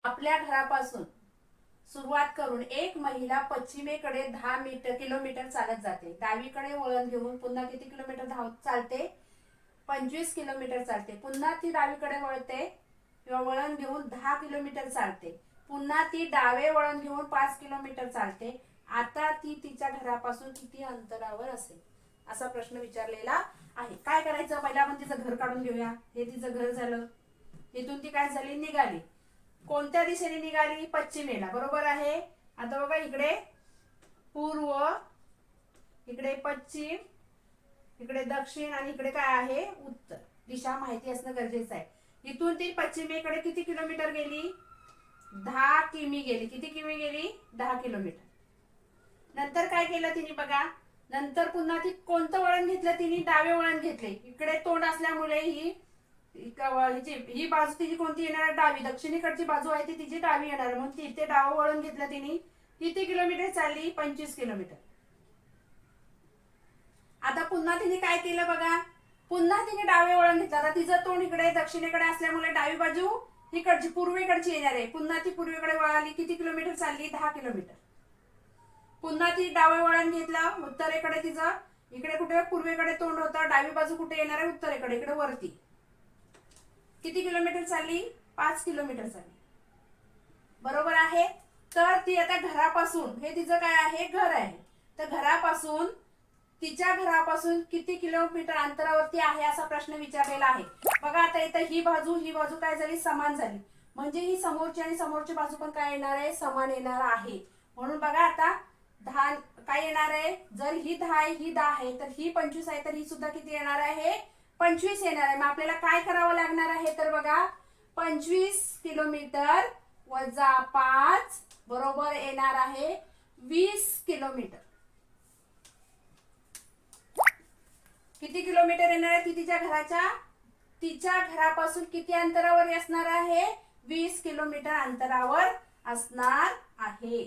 आपल्या घरापासून सुरुवात करून एक महिला पश्चिमेकडे 10 किलोमीटर चालत जाते. डावीकडे वळण घेऊन पुन्हा किती किलोमीटर चालते? 25 किलोमीटर चालते. पुन्हा ती डावीकडे वळते किंवा वळण घेऊन 10 किलोमीटर चालते. पुन्हा ती डावे वळण घेऊन 5 किलोमीटर चालते. आता ती तिच्या घरापासून किती अंतरावर असेल असा प्रश्न विचारलेला आहे. काय करायचं? पहिला आपण तिचं घर काढून घेऊया. हे तिचं घर झालं. इथून ती काय झाली? निघाली. कोणत्या दिशेने निघाली? पश्चिमेला. बरोबर आहे. आता बघा, इकडे पूर्व, इकडे पश्चिम, इकडे दक्षिण आणि इकडे काय आहे? उत्तर. दिशा माहिती असणं गरजेचं आहे. इथून ती पश्चिमेकडे किती किलोमीटर गेली? 10 किमी गेली. किती किमी गेली? 10 किलोमीटर. नंतर काय केलं तिने? बघा, नंतर पुन्हा ती कोणतं वळण घेतलं? तिने डावे वळण घेतले. इकडे तोंड असल्यामुळे ही बाजू तिची कोणती येणार? डावी. दक्षिणेकडची बाजू आहे ती तिची डावी येणार. मग तिथे डावं वळण घेतलं तिने. किती किलोमीटर चालली? 25 किलोमीटर. आता पुन्हा तिने काय केलं? बघा, पुन्हा तिने डावे वळण घेतलं. आता तिचं तोंड इकडे दक्षिणेकडे असल्यामुळे डावी बाजू इकडची पूर्वेकडची येणार आहे. पुन्हा ती पूर्वेकडे वळाली. किती किलोमीटर चालली? 10 किलोमीटर. पुन्हा ती डावे वळण घेतलं उत्तरेकडे. तिचं इकडे कुठे पूर्वेकडे तोंड होतं. डावी बाजू कुठे येणार आहे? उत्तरेकडे, इकडे वरती. किती किलोमीटर चालली? 5 किलोमीटर चालली. बरोबर आहे. तर ती आता घरापासून, हे तिचं काय आहे? घर आहे. तर घरापासून, तिच्या घरापासून किती किलोमीटर अंतरावरती आहे असा प्रश्न विचारलेला आहे. बघा, आता इथं ही बाजू काय झाली? समान झाली. म्हणजे ही समोरची आणि समोरची बाजू पण काय येणार आहे? समान येणार आहे. म्हणून बघा, आता 10 काय येणार आहे? जर ही 10 आहे, ही 10 आहे, तर ही 25 आहे, तर ही सुद्धा किती येणार आहे? 25 येणार आहे. मग आपल्याला काय करावं लागणार आहे? तर बघा, 25 किलोमीटर वजा 5 बरोबर येणार आहे 20 किलोमीटर. किती किलोमीटर येणार आहे? तिच्या घरापासून किती अंतरावर असणार आहे? 20 किलोमीटर अंतरावर असणार आहे.